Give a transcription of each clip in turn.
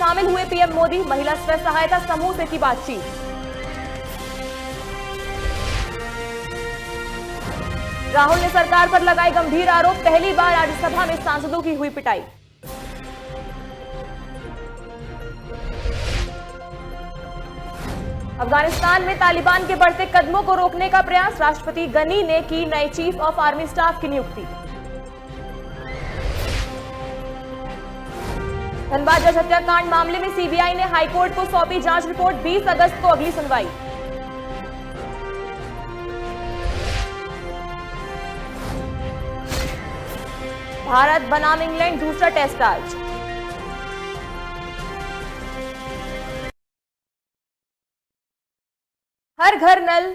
शामिल हुए पीएम मोदी, महिला स्व सहायता समूह से की बातचीत। राहुल ने सरकार पर लगाए गंभीर आरोप, पहली बार राज्यसभा में सांसदों की हुई पिटाई। अफगानिस्तान में तालिबान के बढ़ते कदमों को रोकने का प्रयास, राष्ट्रपति गनी ने की नए चीफ ऑफ आर्मी स्टाफ की नियुक्ति। धनबाद जज हत्याकांड मामले में सीबीआई ने हाईकोर्ट को सौंपी जांच रिपोर्ट, 20 अगस्त को अगली सुनवाई। भारत बनाम इंग्लैंड दूसरा टेस्ट आज। हर घर नल।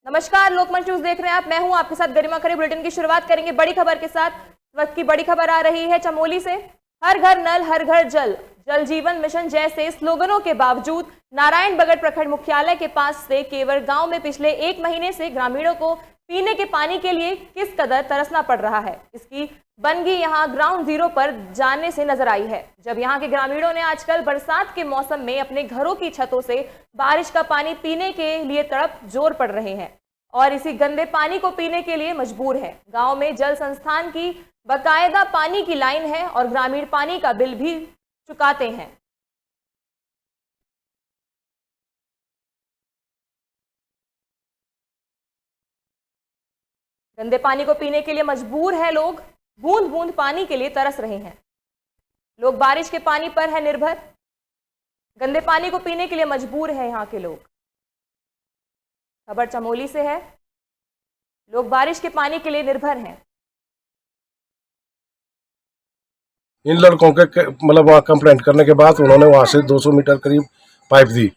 नमस्कार, लोकमंच न्यूज देख रहे हैं आप, मैं हूं आपके साथ गरिमा खरे। बुलेटिन की शुरुआत करेंगे बड़ी खबर के साथ। वक्त की बड़ी खबर आ रही है चमोली से। हर घर नल हर घर जल, जल जीवन मिशन जैसे स्लोगनों के बावजूद नारायणबगड़ प्रखंड मुख्यालय के पास से केवड़ गांव में पिछले 1 महीने से ग्रामीणों को पीने के पानी के लिए किस कदर तरसना पड़ रहा है, इसकी बनगी यहां ग्राउंड जीरो पर जाने से नजर आई है। जब यहां के ग्रामीणों ने आजकल बरसात के मौसम में अपने घरों की छतों से बारिश का पानी पीने के लिए तड़प जोर पड़ रहे हैं और इसी गंदे पानी को पीने के लिए मजबूर है। गांव में जल संस्थान की बाकायदा पानी की लाइन है और ग्रामीण पानी का बिल भी चुकाते हैं। गंदे पानी को पीने के लिए मजबूर है लोग, बूंद बूंद पानी के लिए तरस रहे हैं। लोग बारिश के पानी पर है निर्भर, गंदे पानी को पीने के लिए मजबूर है यहाँ के लोग। खबर चमोली से है, लोग बारिश के पानी के लिए निर्भर हैं। इन लड़कों के मतलब वहाँ कंप्लेंट करने के बाद उन्होंने वहाँ से 200 मीटर करीब पाइप दी,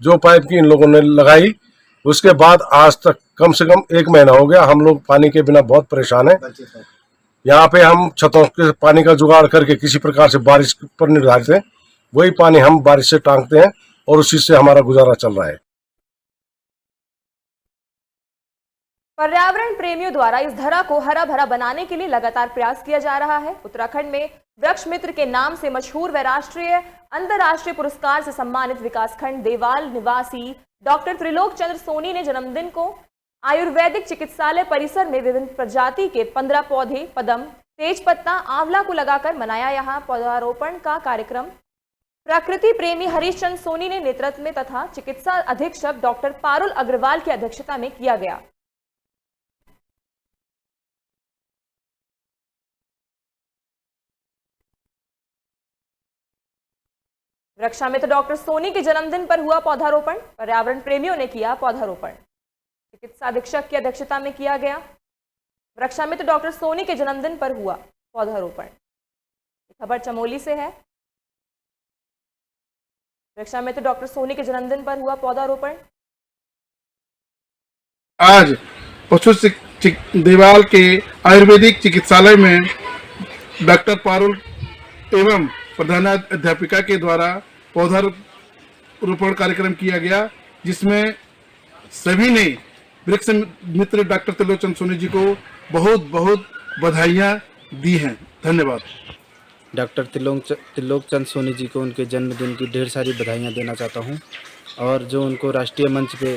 जो पाइप की इन लोगों ने लगाई। उसके बाद आज तक कम से कम 1 महीना हो गया, हम लोग पानी के बिना बहुत परेशान हैं। यहाँ पे हम छतों के पानी का जुगाड़ करके किसी प्रकार से बारिश पर निर्धारित है, वही पानी हम बारिश से टांगते हैं और उसी से हमारा गुजारा चल रहा है। पर्यावरण प्रेमियों द्वारा इस धरा को हरा भरा बनाने के लिए लगातार प्रयास किया जा रहा है। उत्तराखंड में वृक्ष मित्र के नाम से मशहूर व राष्ट्रीय अंतर्राष्ट्रीय पुरस्कार से सम्मानित विकासखंड देवाल निवासी डॉक्टर त्रिलोक चंद्र सोनी ने जन्मदिन को आयुर्वेदिक चिकित्सालय परिसर में विभिन्न प्रजाति के 15 पौधे पदम, तेजपत्ता, आंवला को लगाकर मनाया। यहाँ पौधारोपण का कार्यक्रम प्रकृति प्रेमी हरीश चंद्र सोनी ने नेतृत्व में तथा चिकित्सा अधीक्षक डॉक्टर पारुल अग्रवाल की अध्यक्षता में किया गया। वृक्षामित्र डॉक्टर सोनी के जन्मदिन पर हुआ पौधारोपण, पर्यावरण प्रेमियों ने किया पौधारोपण, चिकित्सा अधीक्षक की अध्यक्षता में किया गया। वृक्षामित्र डॉक्टर सोनी के जन्मदिन पर हुआ पौधारोपण। खबर चमोली से है, वृक्षामित्र डॉक्टर सोनी के जन्मदिन पर हुआ पौधारोपण। आज पशु देवाल के आयुर्वेदिक चिकित्सालय में डॉक्टर पारुल एवं प्रधानाध्यापिका के द्वारा पौधारोपण कार्यक्रम किया गया, जिसमें सभी ने वृक्ष मित्र डॉक्टर त्रिलोक चंद्र सोनी जी को बहुत बहुत बधाइयाँ दी हैं। धन्यवाद। डॉक्टर त्रिलोक चंद्र सोनी जी को उनके जन्मदिन की ढेर सारी बधाइयाँ देना चाहता हूँ और जो उनको राष्ट्रीय मंच पे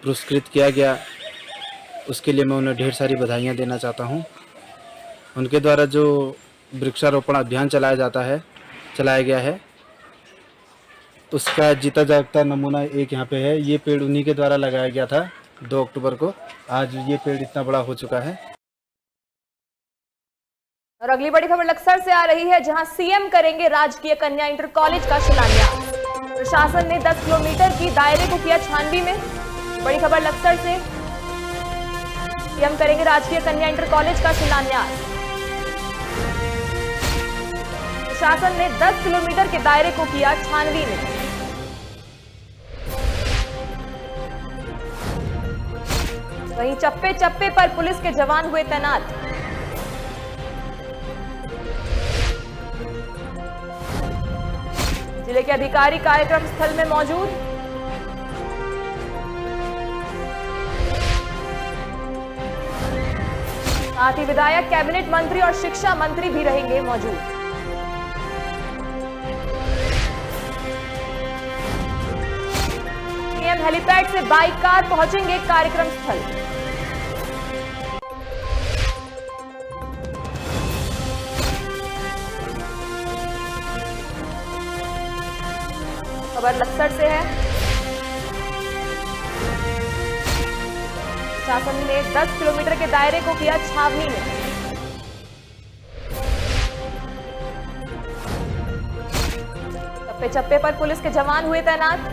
पुरस्कृत किया गया उसके लिए मैं उन्हें ढेर सारी बधाइयाँ देना चाहता हूँ। उनके द्वारा जो वृक्षारोपण अभियान चलाया गया है उसका जीता जागता नमूना एक यहाँ पे है। ये पेड़ उन्हीं के द्वारा लगाया गया था 2 अक्टूबर को। आज ये पेड़ इतना बड़ा हो चुका है। और अगली बड़ी खबर लक्सर से आ रही है, जहां सीएम करेंगे राजकीय कन्या इंटर कॉलेज का शिलान्यास। प्रशासन ने 10 किलोमीटर की दायरे को किया छानबी में। बड़ी खबर लक्सर से, सीएम करेंगे राजकीय कन्या इंटर कॉलेज का शिलान्यास। प्रशासन ने 10 किलोमीटर के दायरे को किया छानबी में। वहीं चप्पे चप्पे पर पुलिस के जवान हुए तैनात। जिले के अधिकारी कार्यक्रम स्थल में मौजूद। साथ ही विधायक, कैबिनेट मंत्री और शिक्षा मंत्री भी रहेंगे मौजूद। हेलीपैड से बाइक कार पहुंचेंगे कार्यक्रम स्थल। खबर लक्सर से है। शासन ने 10 किलोमीटर के दायरे को किया छावनी में। चप्पे चप्पे पर पुलिस के जवान हुए तैनात।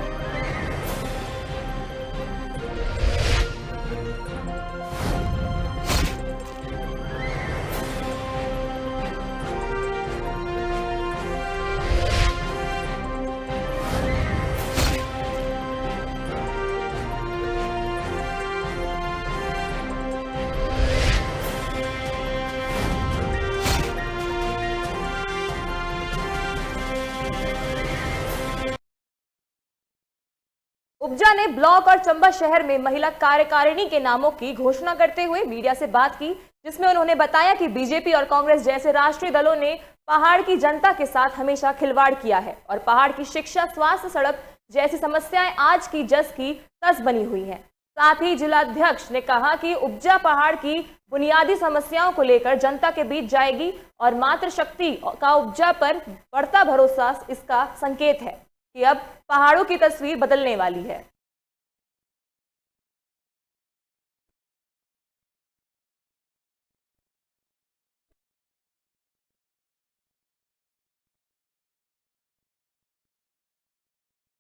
उपजा ने ब्लॉक और चंबा शहर में महिला कार्यकारिणी के नामों की घोषणा करते हुए मीडिया से बात की, जिसमें उन्होंने बताया कि बीजेपी और कांग्रेस जैसे राष्ट्रीय दलों ने पहाड़ की जनता के साथ हमेशा खिलवाड़ किया है और पहाड़ की शिक्षा, स्वास्थ्य, सड़क जैसी समस्याएं आज की जस की तस बनी हुई हैं। साथ ही जिलाध्यक्ष ने कहा कि उपजा पहाड़ की बुनियादी समस्याओं को लेकर जनता के बीच जाएगी और मातृशक्ति का उपजा पर बढ़ता भरोसा इसका संकेत है कि अब पहाड़ों की तस्वीर बदलने वाली है।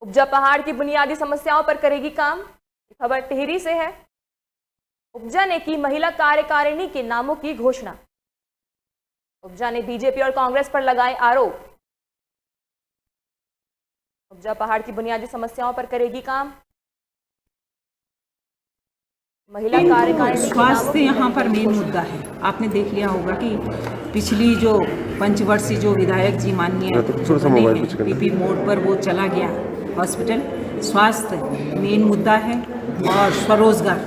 उपजा पहाड़ की बुनियादी समस्याओं पर करेगी काम। खबर टिहरी से है। उपजा ने की महिला कार्यकारिणी के नामों की घोषणा। उपजा ने बीजेपी और कांग्रेस पर लगाए आरोप। उपजा पहाड़ की बुनियादी समस्याओं पर करेगी काम। महिला कार्यकारिणी स्वास्थ्य यहाँ पर मेन मुद्दा है। आपने देख लिया होगा कि पिछली जो पंचवर्षीय जो विधायक जी माननीय पीपी मोड़ पर वो चला गया हॉस्पिटल। स्वास्थ्य मेन मुद्दा है और स्वरोजगार,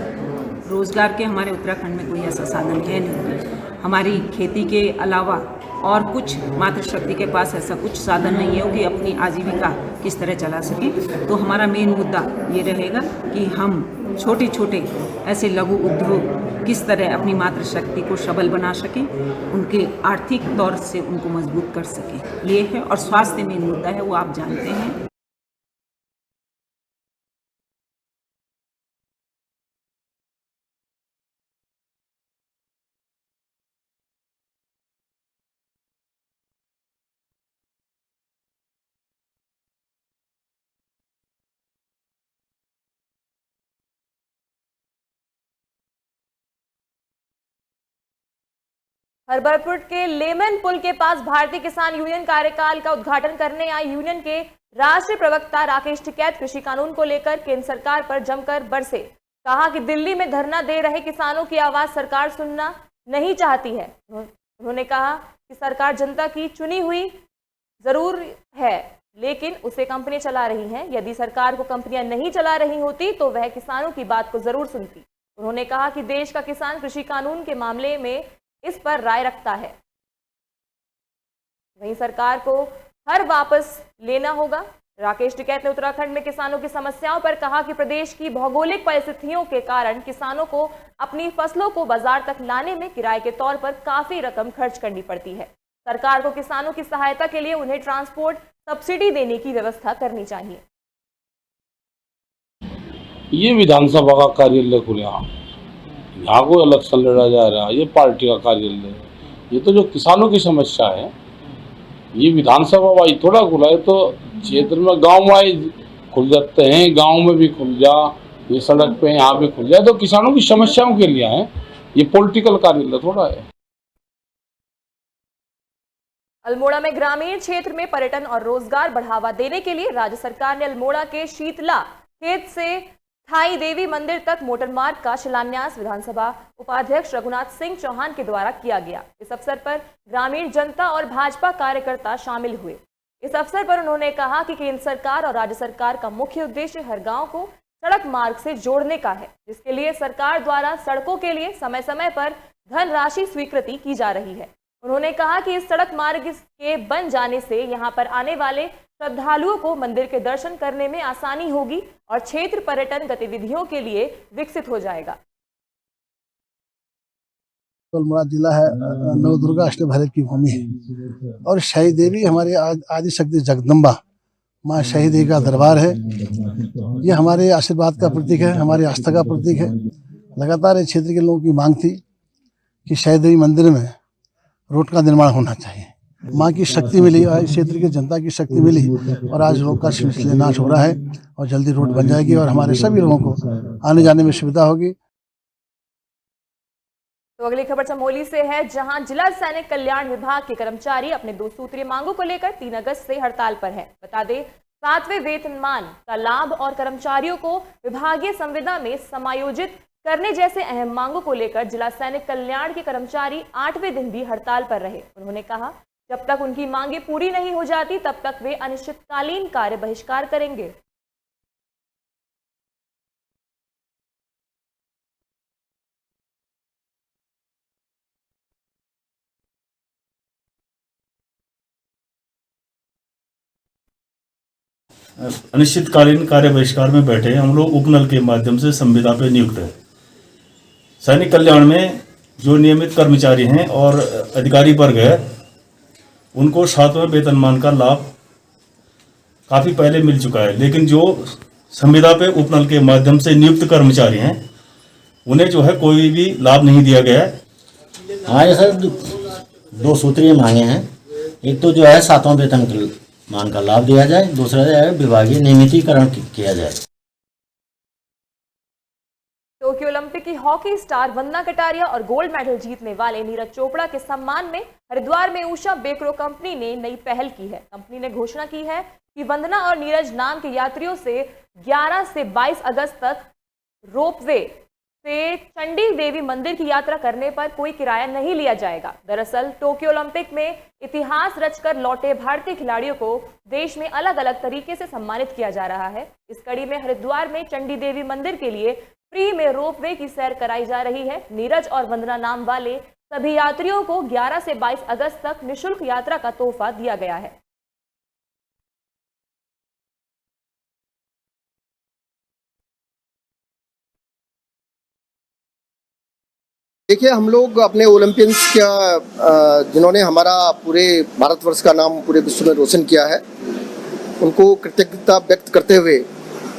रोजगार के हमारे उत्तराखंड में कोई ऐसा साधन है नहीं। हमारी खेती के अलावा और कुछ मातृशक्ति के पास ऐसा कुछ साधन नहीं है कि अपनी आजीविका किस तरह चला सके। तो हमारा मेन मुद्दा ये रहेगा कि हम छोटे छोटे ऐसे लघु उद्योग किस तरह अपनी मातृशक्ति को सबल बना सकें, उनके आर्थिक तौर से उनको मजबूत कर सकें, ये है। और स्वास्थ्य मेन मुद्दा है, वो आप जानते हैं। हरबरपुर के लेमन पुल के पास भारतीय किसान यूनियन कार्यकाल का उद्घाटन करने आए यूनियन के राष्ट्रीय प्रवक्ता राकेश टिकैत कृषि कानून को लेकर केंद्र सरकार पर जमकर बरसे। कहा कि दिल्ली में धरना दे रहे किसानों की आवाज सरकार सुनना नहीं चाहती है। उन्होंने कहा कि सरकार जनता की चुनी हुई जरूर है, लेकिन उसे कंपनियां चला रही हैं। यदि सरकार को कंपनियां नहीं चला रही होती तो वह किसानों की बात को जरूर सुनती। उन्होंने कहा कि देश का किसान कृषि कानून के मामले में इस पर राय रखता है। वहीं सरकार को हर वापस लेना होगा। राकेश टिकैत ने उत्तराखंड में किसानों की समस्याओं पर कहा कि प्रदेश की भौगोलिक परिस्थितियों के कारण किसानों को अपनी फसलों को बाजार तक लाने में किराए के तौर पर काफी रकम खर्च करनी पड़ती है। सरकार को किसानों की सहायता के लिए उन्हें ट्रांसपोर्ट सब्सिडी देने की व्यवस्था करनी चाहिए। ये विधानसभा का कार्यालय खुला, यहाँ कोई इलेक्शन लड़ा जा रहा है, ये पार्टी का कार्यालय है। ये तो जो किसानों की समस्या है, ये विधानसभा वाइज थोड़ा खुला है। तो क्षेत्र में गांव वाइज खुल जाते हैं, गांव में भी खुल जा, ये सड़क पे यहाँ भी खुल जाए, तो किसानों की समस्याओं के लिए है। ये पॉलिटिकल कार्यालय थोड़ा है। अल्मोड़ा में ग्रामीण क्षेत्र में पर्यटन और रोजगार बढ़ावा देने के लिए राज्य सरकार ने अल्मोड़ा के शीतला खेत से थाई देवी मंदिर तक मोटर मार्ग का शिलान्यास विधानसभा उपाध्यक्ष रघुनाथ सिंह चौहान के द्वारा किया गया। इस अवसर पर ग्रामीण जनता और भाजपा कार्यकर्ता शामिल हुए। इस अवसर पर उन्होंने कहा कि केंद्र सरकार और राज्य सरकार का मुख्य उद्देश्य हर गांव को सड़क मार्ग से जोड़ने का है, जिसके लिए सरकार द्वारा सड़कों के लिए समय समय पर धनराशि स्वीकृति की जा रही है। उन्होंने कहा कि इस सड़क मार्ग के बन जाने से यहां पर आने वाले श्रद्धालुओं को मंदिर के दर्शन करने में आसानी होगी और क्षेत्र पर्यटन गतिविधियों के लिए विकसित हो जाएगा। अल्मोड़ा जिला है, नवदुर्गा अष्ट भैरव की भूमि है और शहीद देवी हमारे आदि शक्ति जगदम्बा माँ शहीद देवी का दरबार है। ये हमारे आशीर्वाद का प्रतीक है, हमारी आस्था का प्रतीक है। लगातार इस क्षेत्र के लोगों की मांग थी कि शहीद देवी मंदिर में रोड का निर्माण होना चाहिए। माँ की शक्ति मिली, इस क्षेत्र की जनता की शक्ति मिली और आज रोड का शिलान्यास हो रहा है और जल्दी रोड बन जाएगी और हमारे सभी लोगों को आने जाने में सुविधा होगी। तो अगली खबर चमोली से है, जहां जिला सैनिक कल्याण विभाग के कर्मचारी अपने 2 सूत्रीय मांगों को लेकर 3 अगस्त से हड़ताल पर हैं। बता दें, 7वें वेतनमान का लाभ और कर्मचारियों को विभागीय संविदा में समायोजित करने जैसे अहम मांगों को लेकर जिला सैनिक कल्याण के कर्मचारी 8वें दिन भी हड़ताल पर रहे। उन्होंने कहा, जब तक उनकी मांगें पूरी नहीं हो जाती तब तक वे अनिश्चितकालीन कार्य बहिष्कार करेंगे। अनिश्चितकालीन कार्य बहिष्कार में बैठे हम लोग उपनल के माध्यम से संविदा पे नियुक्त है। सैनिक कल्याण में जो नियमित कर्मचारी हैं और अधिकारी वर्ग है, उनको 7वें वेतनमान का लाभ काफ़ी पहले मिल चुका है, लेकिन जो संविदा पे उपनल के माध्यम से नियुक्त कर्मचारी हैं उन्हें जो है कोई भी लाभ नहीं दिया गया है। हमारे सर 2 सूत्रीय मांगे हैं। एक तो जो है 7वां वेतनमान का लाभ दिया जाए, दूसरा जो है विभागीय नियमितीकरण किया जाए। टोक्यो ओलंपिक की हॉकी स्टार वंदना कटारिया और गोल्ड मेडल जीतने वाले नीरज चोपड़ा के सम्मान में हरिद्वार में उषा बेकरो कंपनी ने नई पहल की है। कंपनी ने घोषणा की है कि वंदना और नीरज नाम के यात्रियों से 11 से 22 अगस्त तक रोपवे से चंडी देवी मंदिर की यात्रा करने पर कोई किराया नहीं लिया जाएगा। दरअसल टोक्यो ओलंपिक में इतिहास रचकर लौटे भारतीय खिलाड़ियों को देश में अलग अलग तरीके से सम्मानित किया जा रहा है। इस कड़ी में हरिद्वार में चंडी देवी मंदिर के लिए फ्री में रोपवे की सैर कराई जा रही है। नीरज और वंदना नाम वाले सभी यात्रियों को 11 से 22 अगस्त तक निःशुल्क यात्रा का तोहफा दिया गया है। देखिए, हम लोग अपने ओलंपियंस का जिन्होंने हमारा पूरे भारतवर्ष का नाम पूरे विश्व में रोशन किया है, उनको कृतज्ञता व्यक्त करते हुए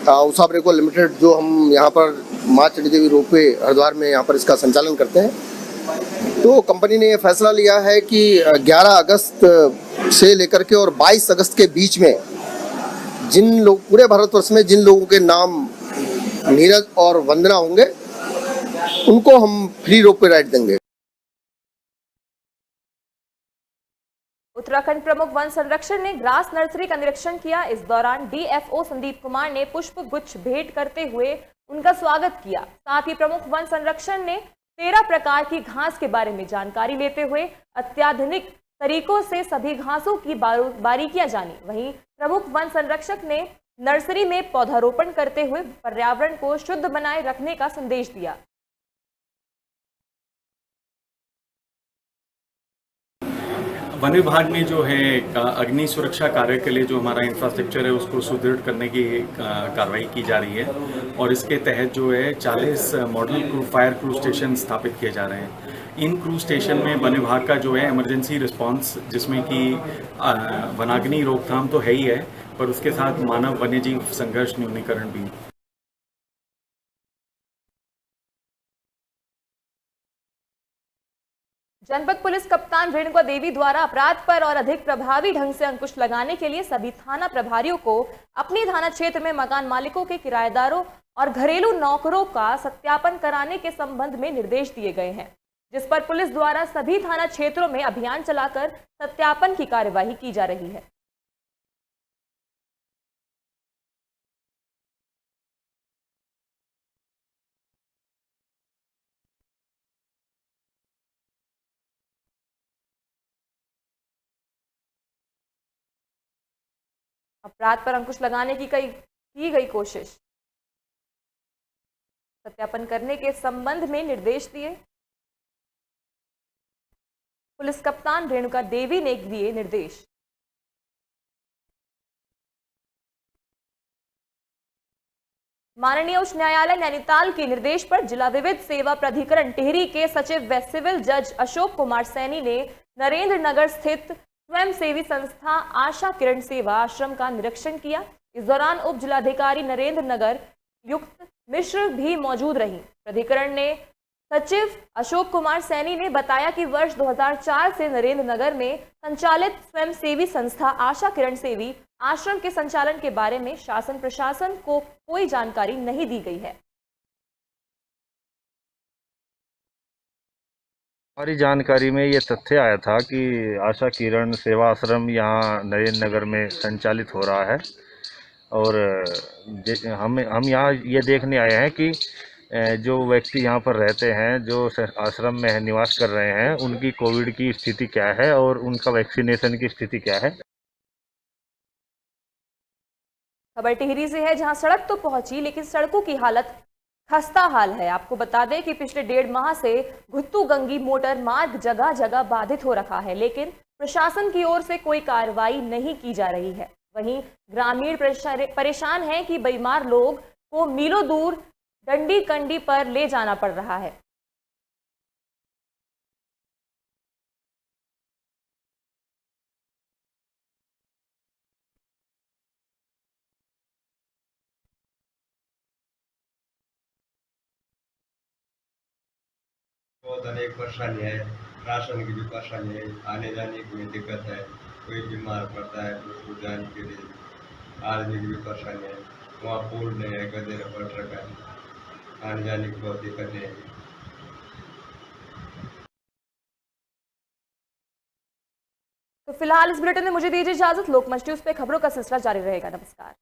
उषा बेकरो लिमिटेड, जो हम यहाँ पर माँ चंडी देवी रोपवे हरिद्वार में यहाँ पर इसका संचालन करते हैं, तो कंपनी ने ये फैसला लिया है कि 11 अगस्त से लेकर के और 22 अगस्त के बीच में जिन लोग पूरे भारतवर्ष में जिन लोगों के नाम नीरज और वंदना होंगे, उनको हम फ्री रोपवे राइड देंगे। उत्तराखंड प्रमुख वन संरक्षण ने ग्रास नर्सरी का निरीक्षण किया। इस दौरान डीएफओ संदीप कुमार ने पुष्प गुच्छ भेंट करते हुए उनका स्वागत किया। साथ ही प्रमुख वन संरक्षण ने 13 प्रकार की घास के बारे में जानकारी लेते हुए अत्याधुनिक तरीकों से सभी घासों की बारीकियां जानी। वहीं प्रमुख वन संरक्षक ने नर्सरी में पौधारोपण करते हुए पर्यावरण को शुद्ध बनाए रखने का संदेश दिया। वन विभाग ने जो है अग्नि सुरक्षा कार्य के लिए जो हमारा इंफ्रास्ट्रक्चर है उसको सुदृढ़ करने की कार्रवाई की जा रही है और इसके तहत जो है 40 मॉडल फायर क्रू स्टेशन स्थापित किए जा रहे हैं। इन क्रू स्टेशन में वन विभाग का जो है इमरजेंसी रिस्पांस, जिसमें कि वनाग्नि रोकथाम तो है ही है, पर उसके साथ मानव वन्यजीव संघर्ष न्यूनीकरण भी। जनपद पुलिस कप्तान रेणुका देवी द्वारा अपराध पर और अधिक प्रभावी ढंग से अंकुश लगाने के लिए सभी थाना प्रभारियों को अपने थाना क्षेत्र में मकान मालिकों के किराएदारों और घरेलू नौकरों का सत्यापन कराने के संबंध में निर्देश दिए गए हैं, जिस पर पुलिस द्वारा सभी थाना क्षेत्रों में अभियान चलाकर सत्यापन की कार्यवाही की जा रही है। अपराध पर अंकुश लगाने की की गई कोशिश, सत्यापन करने के संबंध में निर्देश दिए। पुलिस कप्तान रेणुका देवी ने दिए निर्देश। माननीय उच्च न्यायालय नैनीताल के निर्देश पर जिला विविध सेवा प्राधिकरण टिहरी के सचिव व सिविल जज अशोक कुमार सैनी ने नरेंद्र नगर स्थित स्वयंसेवी संस्था आशा किरण सेवा आश्रम का निरीक्षण किया। इस दौरान उप जिलाधिकारी नरेंद्र नगर युक्त मिश्र भी मौजूद रही। प्राधिकरण ने सचिव अशोक कुमार सैनी ने बताया कि वर्ष 2004 से नरेंद्र नगर में संचालित स्वयंसेवी संस्था आशा किरण सेवी आश्रम के संचालन के बारे में शासन प्रशासन को कोई जानकारी नहीं दी गई है। हमारी जानकारी में ये तथ्य आया था कि आशा किरण सेवा आश्रम यहाँ नरेंद्र नगर में संचालित हो रहा है और हम यहाँ ये देखने आए हैं कि जो व्यक्ति यहाँ पर रहते हैं, जो आश्रम में निवास कर रहे हैं, उनकी कोविड की स्थिति क्या है और उनका वैक्सीनेशन की स्थिति क्या है। खबर टिहरी से है, जहां सड़क तो पहुंची लेकिन सड़कों की हालत खस्ता हाल है। आपको बता दें कि पिछले 1.5 माह से घुत्तू गंगी मोटर मार्ग जगह जगह बाधित हो रखा है, लेकिन प्रशासन की ओर से कोई कार्रवाई नहीं की जा रही है। वहीं ग्रामीण परेशान हैं कि बीमार लोग को मीलों दूर डंडी कंडी पर ले जाना पड़ रहा है। बहुत अनेक परेशानी है, राशन की भी परेशानी है, आने जाने की भी दिक्कत है, कोई बीमार पड़ता है तो उसको जाने के लिए आदमी की भी परेशानी है, वहाँ पुल नहीं है, गधेरा पड़ रखा है, आने जाने की बहुत दिक्कतें हैं। तो फिलहाल इस बुलेटिन में मुझे दीजिए इजाजत। लोकमंच न्यूज़ पे खबरों का सिलसिला जारी रहेगा। नमस्कार।